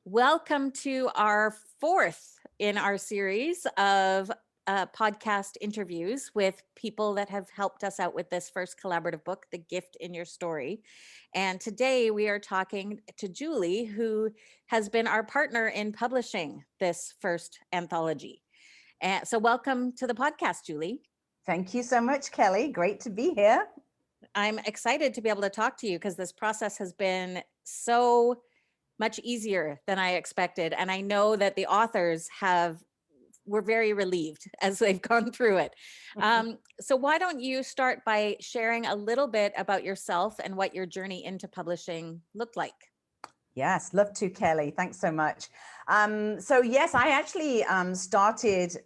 Welcome to our fourth in our series of podcast interviews with people that have helped us out with this first collaborative book, The Gift in Your Story. And today we are talking to Julie, who has been our partner in publishing this first anthology. And so welcome to the podcast, Julie. Thank you so much, Kelly. Great to be here. I'm excited to be able to talk to you because this process has been so much easier than I expected. And I know that the authors were very relieved as they've gone through it. So why don't you start by sharing a little bit about yourself and what your journey into publishing looked like? Yes, love to, Kelly. Thanks so much. So yes, I actually started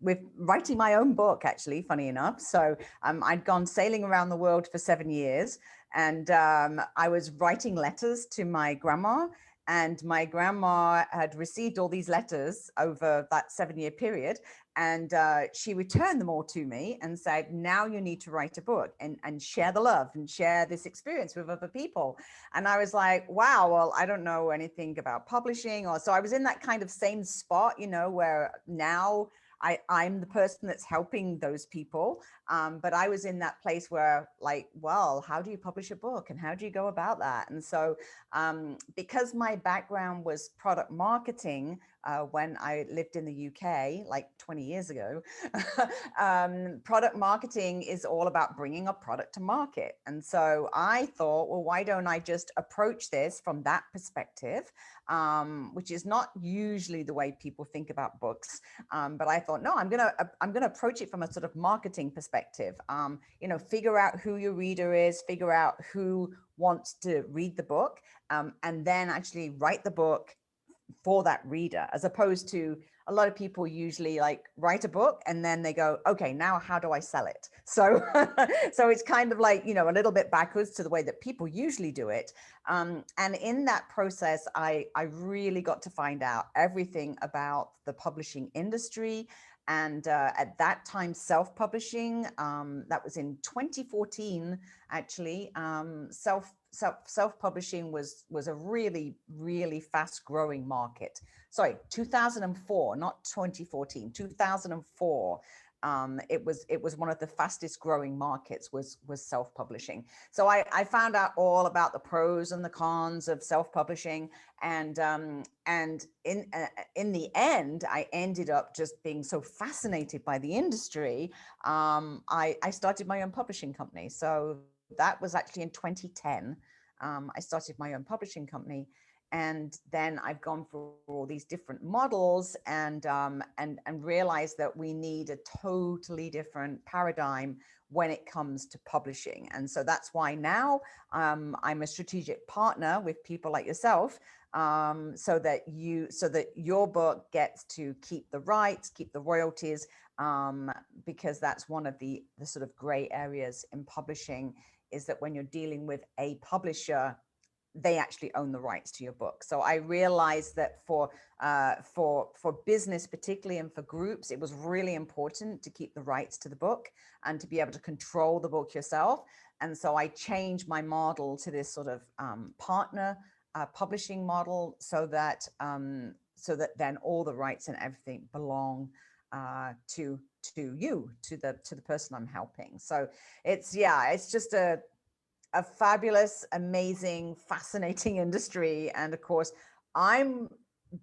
with writing my own book, actually, funny enough. So I'd gone sailing around the world for 7 years, and I was writing letters to my grandma. And my grandma had received all these letters over that 7-year period. And she returned them all to me and said, now you need to write a book and share the love and share this experience with other people. And I was like, wow, well, I don't know anything about publishing. Or so I was in that kind of same spot, where now I'm the person that's helping those people. But I was in that place where like, well, how do you publish a book and how do you go about that? And so because my background was product marketing, when I lived in the UK, like 20 years ago, product marketing is all about bringing a product to market. And so I thought, well, why don't I just approach this from that perspective, which is not usually the way people think about books. But I thought, no, I'm gonna approach it from a sort of marketing perspective. Figure out who your reader is, figure out who wants to read the book, and then actually write the book for that reader, as opposed to a lot of people usually like write a book and then they go, okay, now how do I sell it? So so it's kind of like, a little bit backwards to the way that people usually do it. And in that process, I really got to find out everything about the publishing industry. And at that time, self-publishing, that was in 2014, actually, self-publishing was a really, really fast growing market. Sorry, 2004, not 2014, 2004. It was one of the fastest growing markets was self-publishing. So I found out all about the pros and the cons of self-publishing, and in the end, I ended up just being so fascinated by the industry. I started my own publishing company. So that was actually in 2010. I started my own publishing company. And then I've gone through all these different models and realized that we need a totally different paradigm when it comes to publishing. And so that's why now I'm a strategic partner with people like yourself, so that your book gets to keep the rights, keep the royalties, because that's one of the sort of gray areas in publishing, is that when you're dealing with a publisher, they actually own the rights to your book. So I realized that for business particularly, and for groups, it was really important to keep the rights to the book and to be able to control the book yourself. And so I changed my model to this sort of partner publishing model, so that then all the rights and everything belong to you, to the person I'm helping. So it's just a fabulous, amazing, fascinating industry. And of course, I'm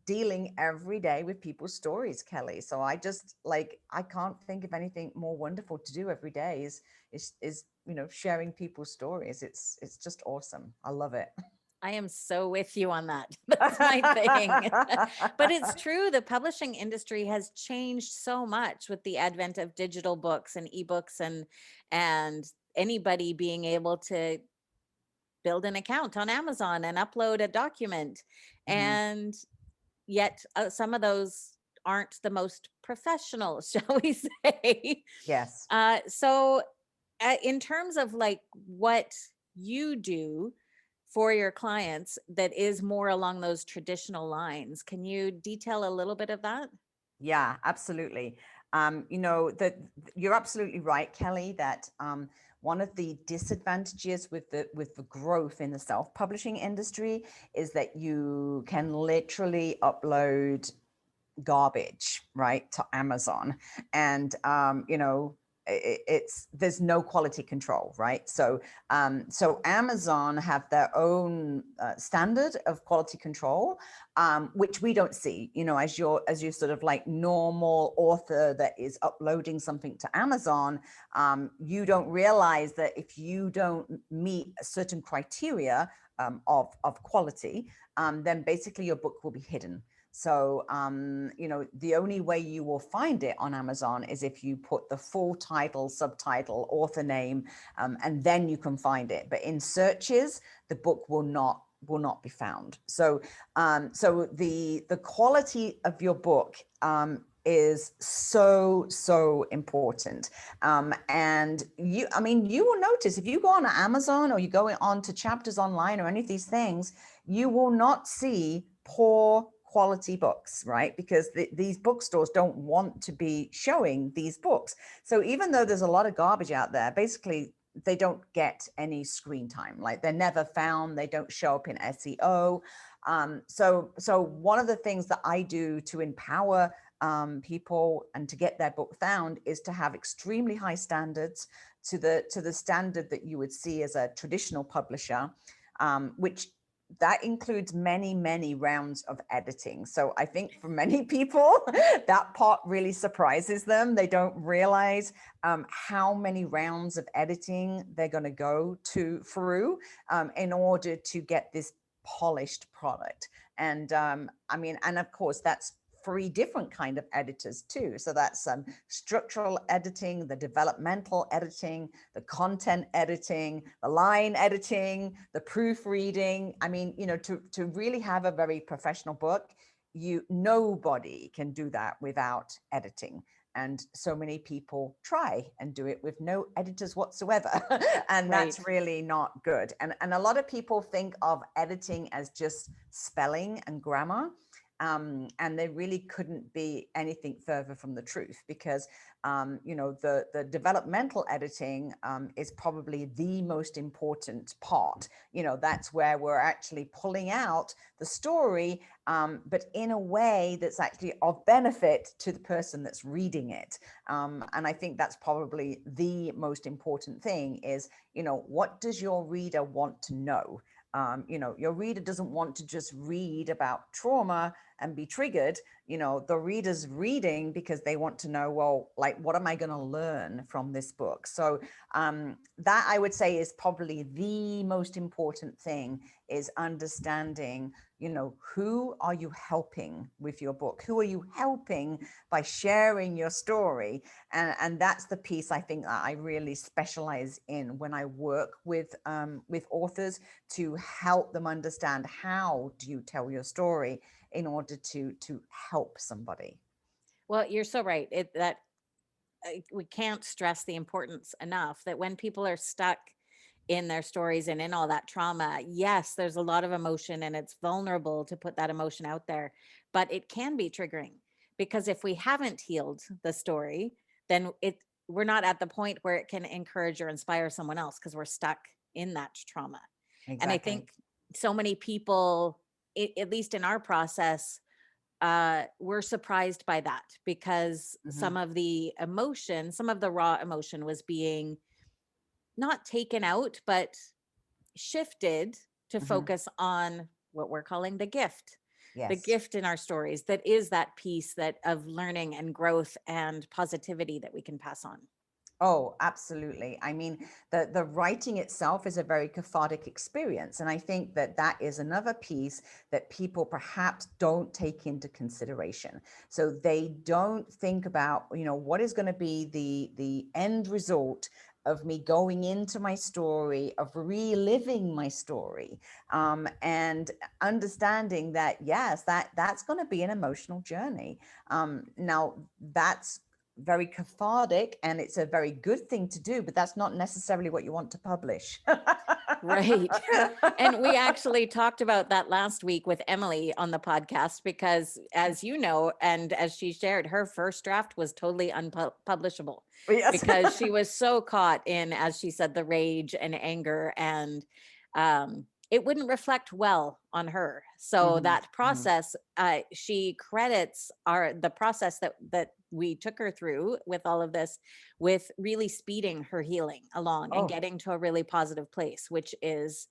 dealing every day with people's stories, Kelly. So I can't think of anything more wonderful to do every day is sharing people's stories. It's just awesome. I love it. I am so with you on that. That's my thing. But it's true, the publishing industry has changed so much with the advent of digital books and ebooks and anybody being able to build an account on Amazon and upload a document. Mm-hmm. And yet some of those aren't the most professional, shall we say. Yes. So in terms of like what you do for your clients that is more along those traditional lines, can you detail a little bit of that? Yeah, absolutely. That you're absolutely right, Kelly, that one of the disadvantages with the growth in the self-publishing industry is that you can literally upload garbage, right, to Amazon. And, it's there's no quality control, right? So Amazon have their own standard of quality control, which we don't see, as you sort of like normal author that is uploading something to Amazon. You don't realize that if you don't meet a certain criteria of quality, then basically your book will be hidden. So, the only way you will find it on Amazon is if you put the full title, subtitle, author name, and then you can find it. But in searches, the book will not be found. So, so the quality of your book is so important. And you will notice if you go on Amazon or you go on to Chapters Online or any of these things, you will not see poor quality books, right? Because these bookstores don't want to be showing these books. So even though there's a lot of garbage out there, basically they don't get any screen time. Like they're never found, they don't show up in SEO. So one of the things that I do to empower people and to get their book found is to have extremely high standards, to the standard that you would see as a traditional publisher, which that includes many rounds of editing. So I think for many people, that part really surprises them. They don't realize how many rounds of editing they're going to go through in order to get this polished product. And and of course, that's 3 different kind of editors too. So that's structural editing, the developmental editing, the content editing, the line editing, the proofreading. To really have a very professional book, nobody can do that without editing. And so many people try and do it with no editors whatsoever. And that's really not good. And a lot of people think of editing as just spelling and grammar. And they really couldn't be anything further from the truth, because the developmental editing is probably the most important part. That's where we're actually pulling out the story, but in a way that's actually of benefit to the person that's reading it. And I think that's probably the most important thing is, what does your reader want to know? Your reader doesn't want to just read about trauma and be triggered. The reader's reading because they want to know, well, like, what am I going to learn from this book? So that I would say is probably the most important thing, is understanding, who are you helping with your book? Who are you helping by sharing your story? And that's the piece I think that I really specialize in when I work with authors, to help them understand, how do you tell your story in order to help somebody. Well, you're so right. We can't stress the importance enough that when people are stuck in their stories and in all that trauma, yes, there's a lot of emotion and it's vulnerable to put that emotion out there, but it can be triggering, because if we haven't healed the story, then we're not at the point where it can encourage or inspire someone else, because we're stuck in that trauma. Exactly. And I think so many people, at least in our process, we're surprised by that, because some of the emotion, some of the raw emotion was being not taken out, but shifted to focus on what we're calling the gift. Yes. The gift in our stories, that is that piece that of learning and growth and positivity that we can pass on. Oh, absolutely. I mean, the writing itself is a very cathartic experience. And I think that is another piece that people perhaps don't take into consideration. So they don't think about, what is going to be the end result of me going into my story, of reliving my story, and understanding that, yes, that's going to be an emotional journey. Now, that's very cathartic and it's a very good thing to do, but that's not necessarily what you want to publish. Right. And we actually talked about that last week with Emily on the podcast because, as you know, and as she shared, her first draft was totally unpublishable Yes. because she was so caught in, as she said, the rage and anger, and it wouldn't reflect well on her. So Mhm, that mhm. process, she credits the process that we took her through with all of this, with really speeding her healing along and Oh, getting to a really positive place, which is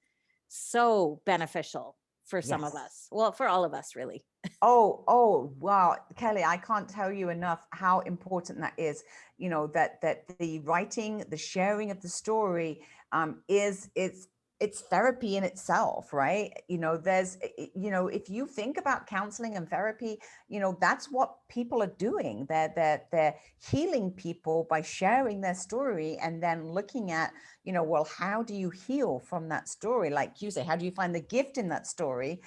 so beneficial for some of yes. us. Well, for all of us, really. Oh, wow, Kelly, I can't tell you enough how important that is. That the writing, the sharing of the story, is it's therapy in itself, right? If you think about counseling and therapy, that's what people are doing. They're healing people by sharing their story and then looking at, well, how do you heal from that story? Like you say, how do you find the gift in that story?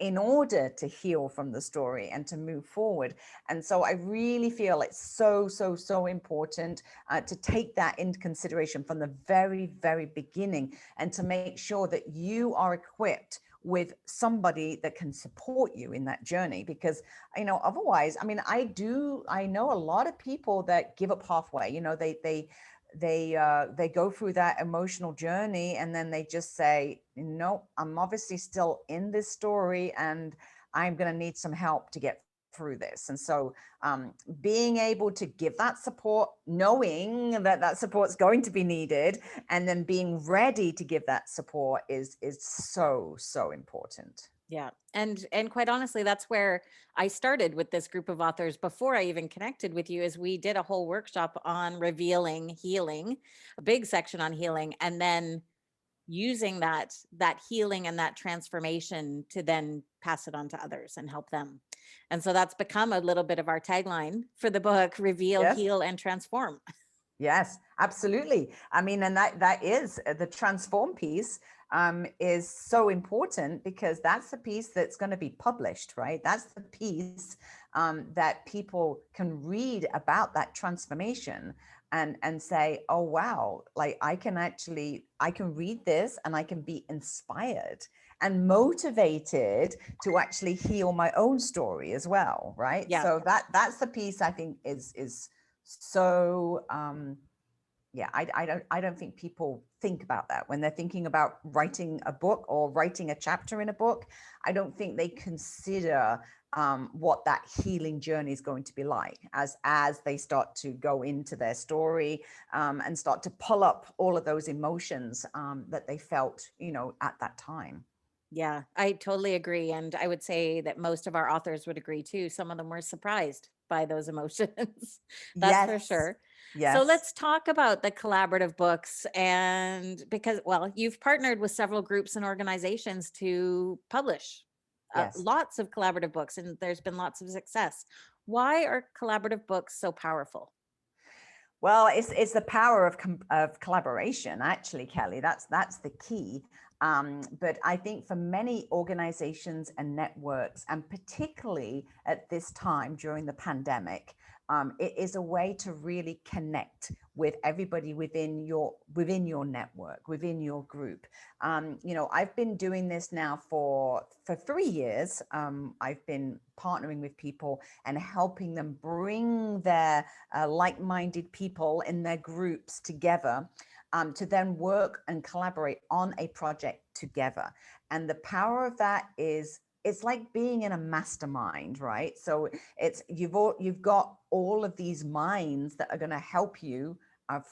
In order to heal from the story and to move forward. And so I really feel it's so important to take that into consideration from the very, very beginning, and to make sure that you are equipped with somebody that can support you in that journey. Because otherwise, I mean, I know a lot of people that give up halfway. They go through that emotional journey and then they just say, no, I'm obviously still in this story and I'm going to need some help to get through this. And so being able to give that support, knowing that that support's going to be needed, and then being ready to give that support is so important. Yeah. And quite honestly, that's where I started with this group of authors before I even connected with you, is we did a whole workshop on revealing healing, a big section on healing, and then using that healing and that transformation to then pass it on to others and help them. And so that's become a little bit of our tagline for the book: reveal, Yes. heal, and transform. Yes, absolutely. I mean, and that is the transform piece, is so important because that's the piece that's going to be published, right? That's the piece that people can read about that transformation and say, oh wow, like I can read this and I can be inspired and motivated to actually heal my own story as well, right? Yeah. So that's the piece I think is so yeah, I don't think people think about that when they're thinking about writing a book or writing a chapter in a book. I don't think they consider what that healing journey is going to be like as they start to go into their story, and start to pull up all of those emotions that they felt, at that time. Yeah, I totally agree. And I would say that most of our authors would agree too. Some of them were surprised by those emotions. That's for Yes, sure. So yes, let's talk about the collaborative books. And because, well, you've partnered with several groups and organizations to publish yes. lots of collaborative books, and there's been lots of success. Why are collaborative books so powerful? Well, it's the power of collaboration, actually, Kelly. That's the key. But I think for many organizations and networks, and particularly at this time during the pandemic, it is a way to really connect with everybody within your network, within your group. I've been doing this now for 3 years. I've been partnering with people and helping them bring their like-minded people in their groups together, to then work and collaborate on a project together. And the power of that is it's like being in a mastermind, right? So you've got all of these minds that are going to help you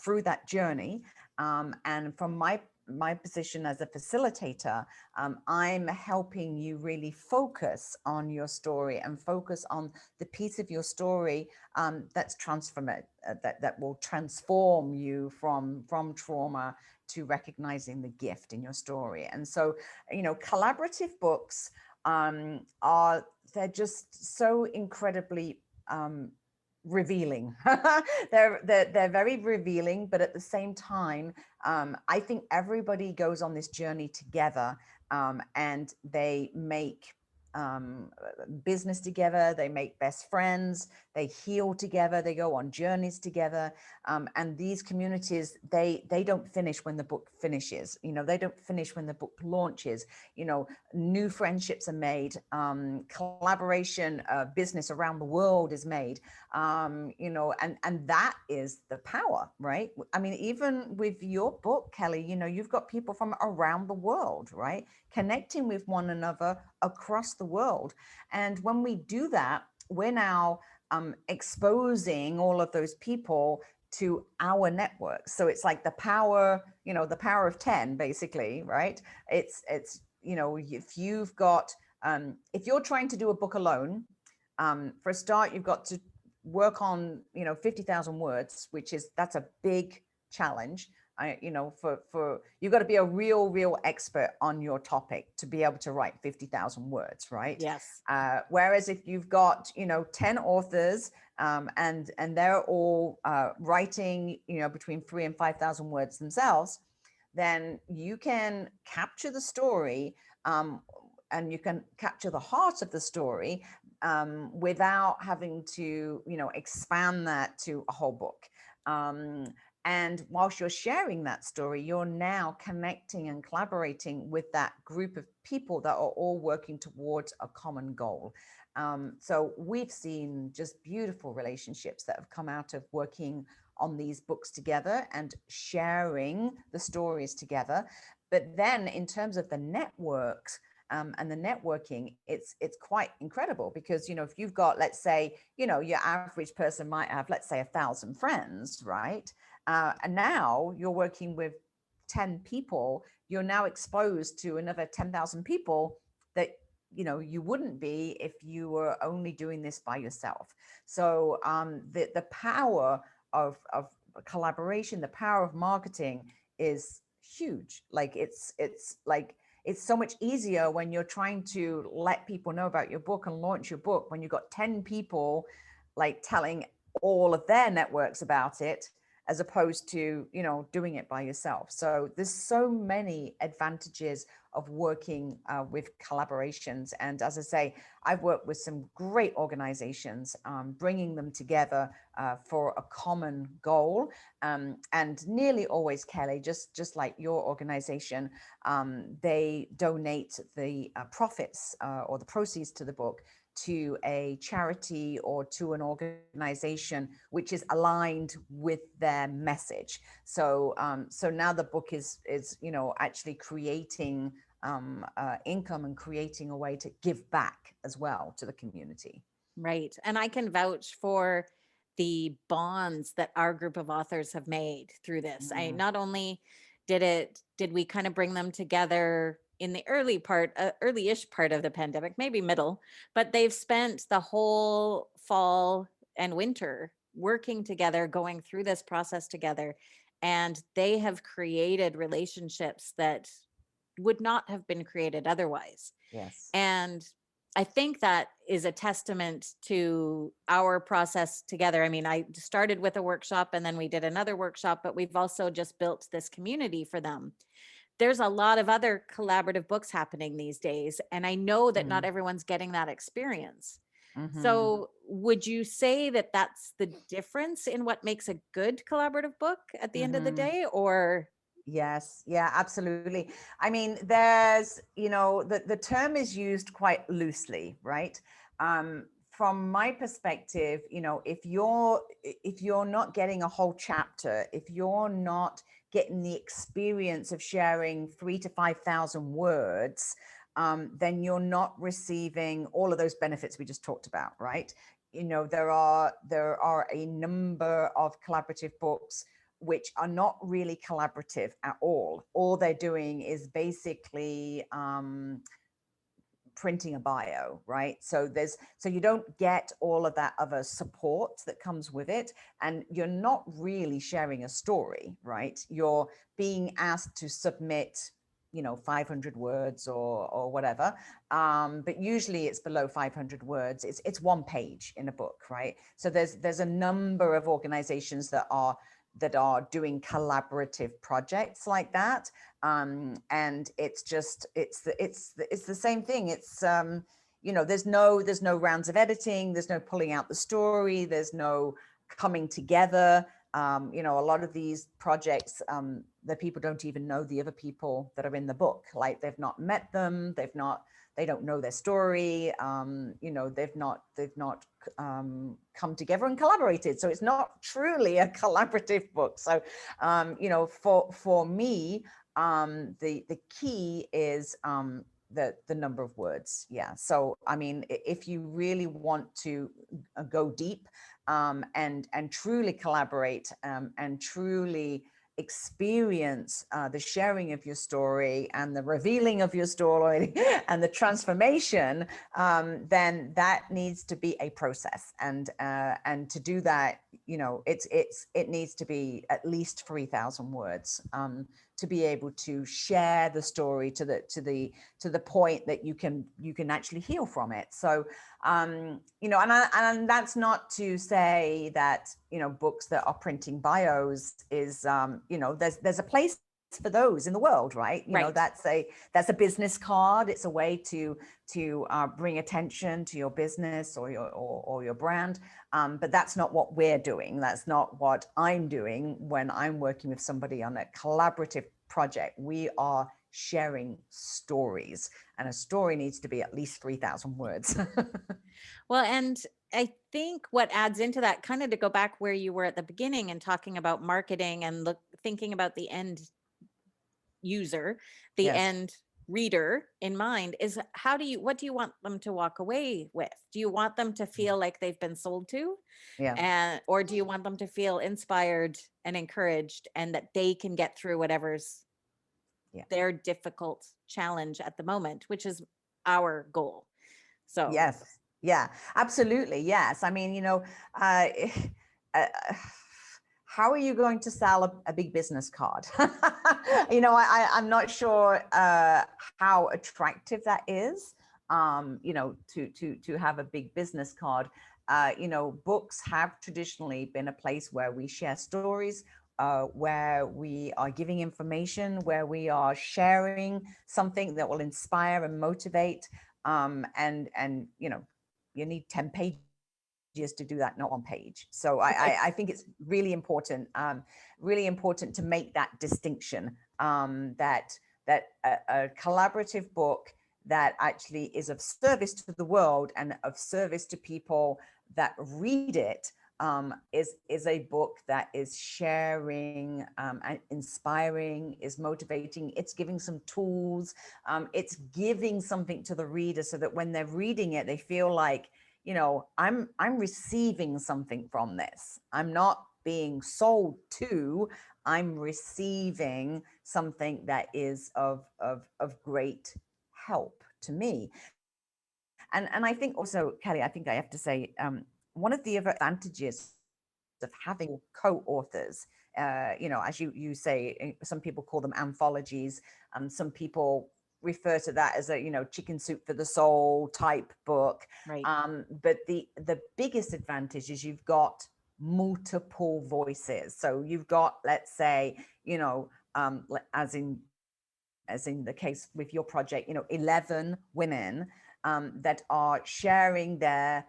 through that journey. And from my position as a facilitator, I'm helping you really focus on your story and focus on the piece of your story that's transformative, that will transform you from trauma to recognizing the gift in your story. And so, collaborative books are they're just so incredibly revealing. they're very revealing, but at the same time, I think everybody goes on this journey together, and they make business together, they make best friends, they heal together, they go on journeys together. And these communities, they don't finish when the book finishes. They don't finish when the book launches. New friendships are made, collaboration, business around the world is made. And that is the power, right? I mean, even with your book, Kelly, you've got people from around the world, right? Connecting with one another across the world. And when we do that, we're now exposing all of those people to our networks. So it's like the power, the power of 10, basically, right? It's if you've got, if you're trying to do a book alone, for a start, you've got to work on, 50,000 words, that's a big challenge. For you've got to be a real expert on your topic to be able to write 50,000 words, right? Yes. Whereas if you've got 10 authors, and they're all writing between 3,000 and 5,000 words themselves, then you can capture the story, and you can capture the heart of the story, without having to expand that to a whole book. And whilst you're sharing that story, you're now connecting and collaborating with that group of people that are all working towards a common goal. So we've seen just beautiful relationships that have come out of working on these books together and sharing the stories together. But then in terms of the networks, and the networking, it's quite incredible, because if you've got, let's say, your average person might have, let's say, 1,000 friends, right? And now you're working with 10 people, you're now exposed to another 10,000 people that you wouldn't be if you were only doing this by yourself. So the power of collaboration, the power of marketing is huge. Like it's like it's so much easier when you're trying to let people know about your book and launch your book, when you've got 10 people like telling all of their networks about it, as opposed to doing it by yourself. So there's so many advantages of working with collaborations. And as I say, I've worked with some great organizations, bringing them together for a common goal. And nearly always, Kelly, just like your organization, they donate the profits or the proceeds to the book to a charity or to an organization which is aligned with their message. So so now the book is actually creating income and creating a way to give back as well to the community. Right. And I can vouch for the bonds that our group of authors have made through this. I Mm, not only did we kind of bring them together in the early-ish part of the pandemic, maybe middle, but they've spent the whole fall and winter working together, going through this process together, and they have created relationships that would not have been created otherwise. yes. And I think that is a testament to our process together. I mean, I started with a workshop and then we did another workshop, but we've also just built this community for them. There's a lot of other collaborative books happening these days, and I know that not Mm, everyone's getting that experience. mm-hmm. So, would you say that that's the difference in what makes a good collaborative book at the end of the Mm-hmm. day? Or, Yes, yeah, absolutely. I mean, there's, the term is used quite loosely, right? From my perspective, if you're not getting a whole chapter, if you're not getting the experience of sharing 3,000 to 5,000 words, then you're not receiving all of those benefits we just talked about, right? There are a number of collaborative books which are not really collaborative at all. All they're doing is basically printing a bio, right? So you don't get all of that other support that comes with it, and you're not really sharing a story, right? You're being asked to submit 500 words or whatever, but usually it's below 500 words. It's one page in a book, right? So there's a number of organizations that are doing collaborative projects like that, and it's the same thing. there's no rounds of editing, there's no pulling out the story, there's no coming together. A lot of these projects, the people don't even know the other people that are in the book. Like they've not met them, they don't know their story. They've not come together and collaborated. So it's not truly a collaborative book. So, for me, the key is the number of words. Yeah. So, I mean, if you really want to go deep, and truly collaborate, and truly experience the sharing of your story and the revealing of your story and the transformation, then that needs to be a process. And to do that, it needs to be at least 3,000 words, to be able to share the story to the point that you can actually heal from it. So, and that's not to say that, books that are printing bios is, there's a place for those in the world, right? Right. That's a business card. It's a way to bring attention to your business or your brand. But that's not what we're doing. That's not what I'm doing when I'm working with somebody on a collaborative project. We are sharing stories, and a story needs to be at least 3,000 words. Well, and I think what adds into that, kind of to go back where you were at the beginning and talking about marketing and thinking about the end user, the Yes. end reader in mind, is what do you want them to walk away with? Do you want them to feel like they've been sold to? Yeah. Or do you want them to feel inspired and encouraged, and that they can get through whatever's their difficult challenge at the moment, which is our goal? So Yes. Yeah, absolutely. Yes. I mean, uh, uh, how are you going to sell a big business card? I'm not sure how attractive that is. To have a big business card. Books have traditionally been a place where we share stories, where we are giving information, where we are sharing something that will inspire and motivate. And you need 10 pages to do that, not one page. So I think it's really important to make that distinction, that a collaborative book that actually is of service to the world and of service to people that read it, is a book that is sharing, and inspiring, is motivating. It's giving some tools. It's giving something to the reader so that when they're reading it, they feel like, I'm receiving something from this. I'm not being sold to. I'm receiving something that is of great help to me. And I think also, Kelly, I think I have to say, one of the other advantages of having co-authors, as you say, some people call them anthologies, some people refer to that as a chicken soup for the soul type book. right. But the biggest advantage is you've got multiple voices. So you've got, let's say, as in the case with your project, 11 women that are sharing their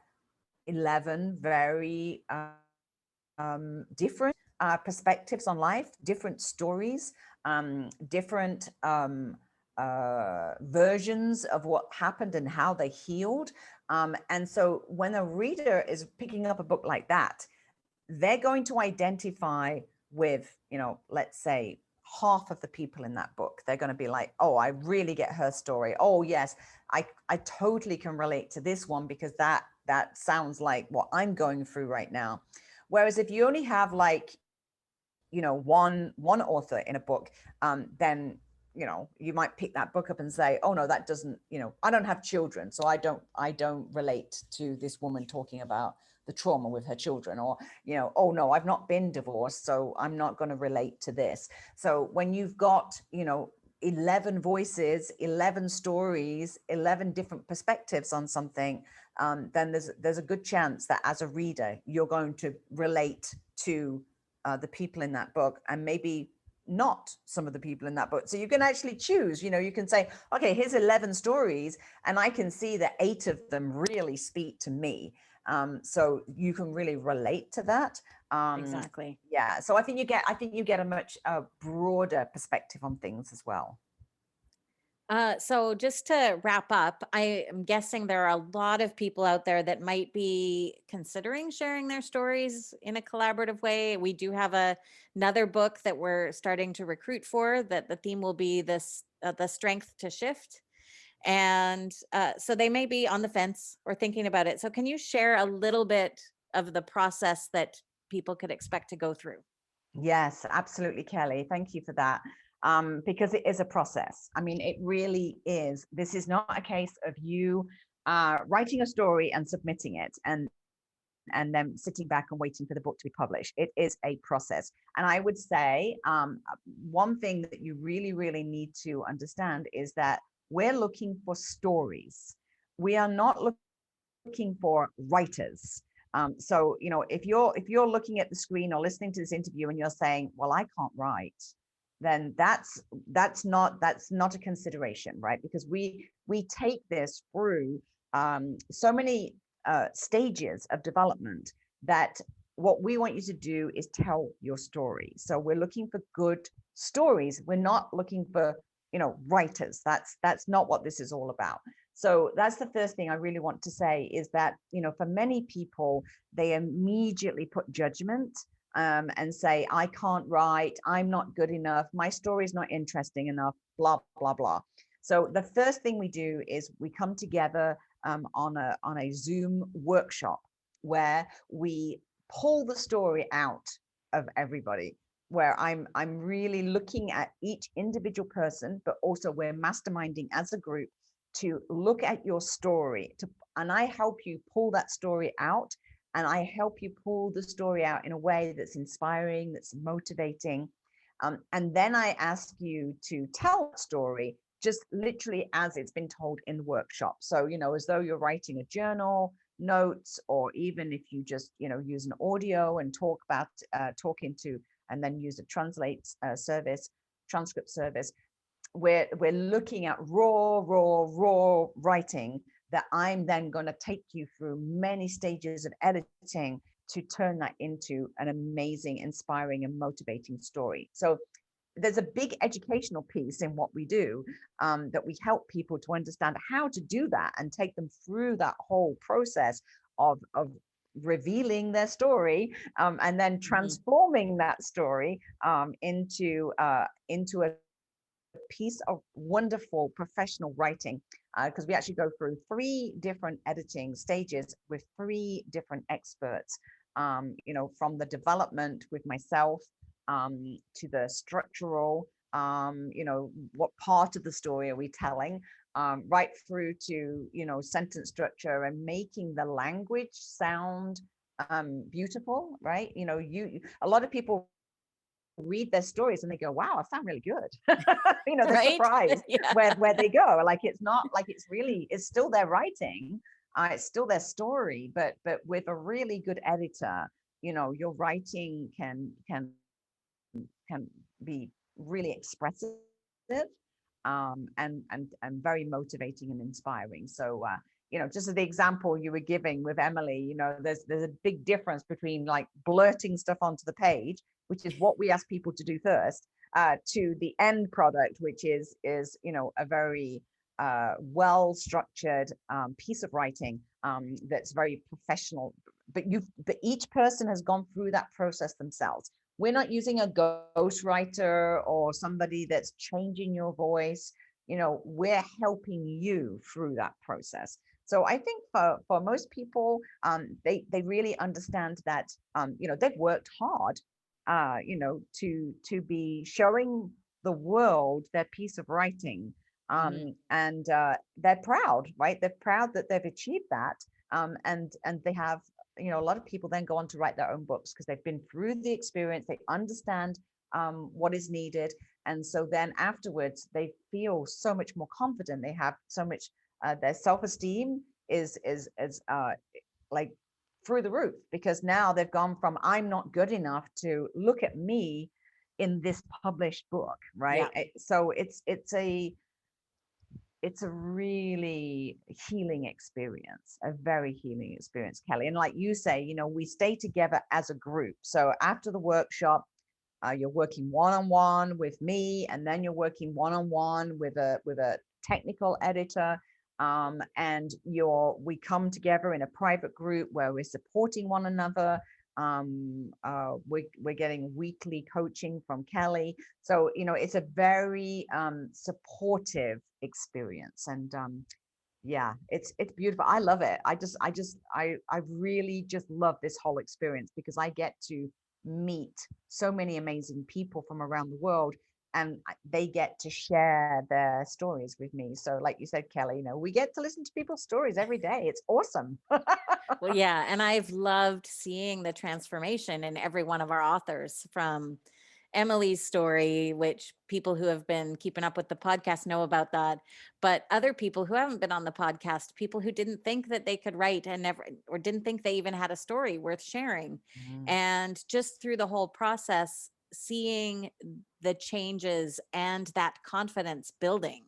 11 very different perspectives on life, different stories, different versions of what happened and how they healed. And so when a reader is picking up a book like that, they're going to identify with, let's say, half of the people in that book. They're going to be like, oh, I really get her story. Oh, yes, I totally can relate to this one because that sounds like what I'm going through right now. Whereas if you only have one author in a book, then you might pick that book up and say, oh no, that doesn't, I don't have children, so I don't relate to this woman talking about the trauma with her children, or oh no, I've not been divorced, so I'm not going to relate to this. So when you've got 11 voices, 11 stories, 11 different perspectives on something, then there's a good chance that as a reader you're going to relate to the people in that book, and maybe not some of the people in that book. So you can actually choose, you can say, okay, here's 11 stories, and I can see that 8 of them really speak to me. So you can really relate to that. Exactly. Yeah. So I think you get a much broader perspective on things as well. So just to wrap up, I am guessing there are a lot of people out there that might be considering sharing their stories in a collaborative way. We do have another book that we're starting to recruit for, that the theme will be this the strength to shift. And so they may be on the fence or thinking about it. So can you share a little bit of the process that people could expect to go through? Yes, absolutely, Kelly. Thank you for that. Because it is a process. I mean, it really is. This is not a case of you writing a story and submitting it and then sitting back and waiting for the book to be published. It is a process. And I would say one thing that you really, really need to understand is that we're looking for stories. We are not looking for writers. So if you're looking at the screen or listening to this interview and you're saying, "Well, I can't write," then that's not a consideration, right? Because we take this through so many stages of development that what we want you to do is tell your story. So we're looking for good stories. We're not looking for writers. That's not what this is all about. So that's the first thing I really want to say, is that for many people, they immediately put judgment and say, I can't write, I'm not good enough, my story is not interesting enough, blah blah blah. So the first thing we do is we come together on a Zoom workshop where we pull the story out of everybody, where I'm really looking at each individual person, but also we're masterminding as a group to look at your story, and I help you pull that story out, and I help you pull the story out in a way that's inspiring, that's motivating. And then I ask you to tell the story just literally as it's been told in the workshop. So, as though you're writing a journal, notes, or even if you just, use an audio and talk into, and then use a transcript service. We're looking at raw writing that I'm then going to take you through many stages of editing to turn that into an amazing, inspiring, and motivating story. So there's a big educational piece in what we do, that we help people to understand how to do that and take them through that whole process of revealing their story, and then Mhm. transforming that story into a piece of wonderful professional writing, because we actually go through 3 different editing stages with 3 different experts, from the development with myself, to the structural, what part of the story are we telling, right through to, sentence structure and making the language sound beautiful, right? A lot of people read their stories and they go, wow, I sound really good. They're Right? surprised Yeah. where they go. Like, it's not like it's still their writing, it's still their story, but with a really good editor, your writing can be really expressive, and very motivating and inspiring. So just as the example you were giving with Emily, there's a big difference between like blurting stuff onto the page, which is what we ask people to do first, to the end product, which is a very well structured piece of writing, that's very professional. But each person has gone through that process themselves. We're not using a ghostwriter or somebody that's changing your voice. We're helping you through that process. So I think for most people, they really understand that, they've worked hard, to be showing the world their piece of writing, Mhm. and they're proud, right? They're proud that they've achieved that, and they have, a lot of people then go on to write their own books because they've been through the experience, they understand what is needed, and so then afterwards they feel so much more confident. They have so much, their self-esteem is like through the roof, because now they've gone from I'm not good enough to look at me in this published book, right? Yeah. So it's a really healing experience, a very healing experience, Kelly. And like you say, we stay together as a group. So after the workshop, you're working one-on-one with me, and then you're working one-on-one with a technical editor. And we come together in a private group where we're supporting one another. We're getting weekly coaching from Kelly. So, it's a very supportive experience. And yeah, it's beautiful. I love it. I really just love this whole experience because I get to meet so many amazing people from around the world, and they get to share their stories with me. So like you said, Kelly, we get to listen to people's stories every day. It's awesome. Well, yeah. And I've loved seeing the transformation in every one of our authors, from Emily's story, which people who have been keeping up with the podcast know about that. But other people who haven't been on the podcast, people who didn't think that they could write and never, or didn't think they even had a story worth sharing. Mm, And just through the whole process, seeing the changes and that confidence building.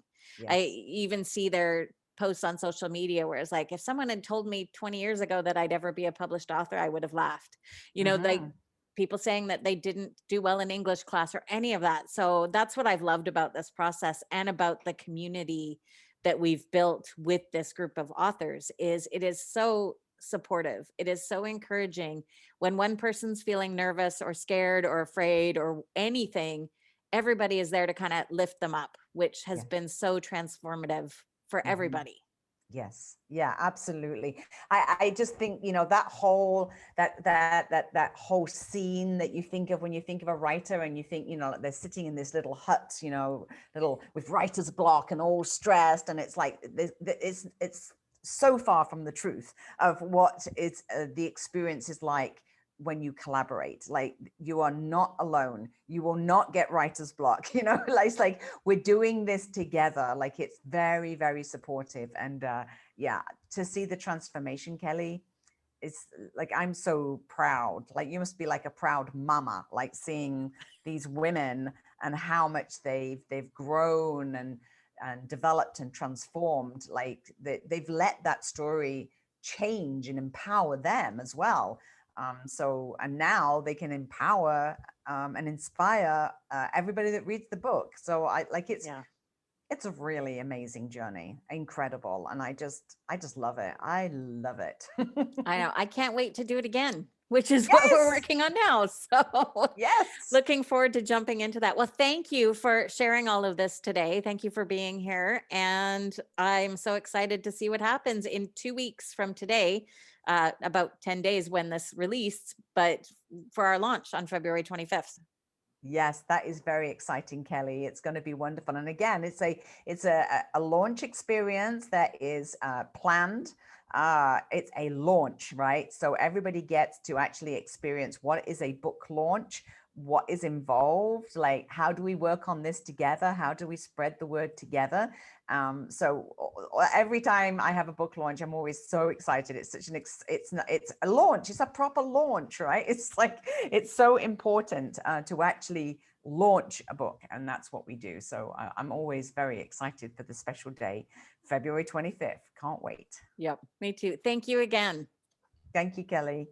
I yes. even see their posts on social media where it's like, if someone had told me 20 years ago that I'd ever be a published author, I would have laughed. Like Hmm. people saying that they didn't do well in English class or any of that. So that's what I've loved about this process and about the community that we've built with this group of authors. Is it is so supportive. It is so encouraging. When one person's feeling nervous or scared or afraid or anything, everybody is there to kind of lift them up, which has Yes. been so transformative for Hmm. everybody. Yes. Yeah, absolutely. I just think, that whole scene that you think of when you think of a writer, and you think, like they're sitting in this little hut, little with writer's block and all stressed. And it's like, it's so far from the truth of what is the experience is like when you collaborate. Like, you are not alone. You will not get writer's block. Like, it's like we're doing this together. Like, it's very, very supportive. And yeah, to see the transformation, Kelly, it's like, I'm so proud. Like, you must be like a proud mama, like seeing these women and how much they've grown and developed and transformed. Like, they've let that story change and empower them as well. And now they can empower and inspire everybody that reads the book. So I like, Yeah. it's a really amazing journey, incredible. And I just love it. I love it. I know. I can't wait to do it again, which is what we're Yes. working on now. So Yes. looking forward to jumping into that. Well, thank you for sharing all of this today. Thank you for being here. And I'm so excited to see what happens in 2 weeks from today, about 10 days when this released, but for our launch on February 25th. Yes, that is very exciting, Kelly. It's going to be wonderful. And again, it's a launch experience that is planned. It's a launch, right? So everybody gets to actually experience what is a book launch, what is involved, like how do we work on this together? How do we spread the word together? So every time I have a book launch, I'm always so excited. It's such it's a launch. It's a proper launch, right? It's like, it's so important to actually launch a book, and that's what we do. So I'm always very excited for the special day, February 25th. Can't wait. Yep, me too. Thank you again. Thank you, Kelly.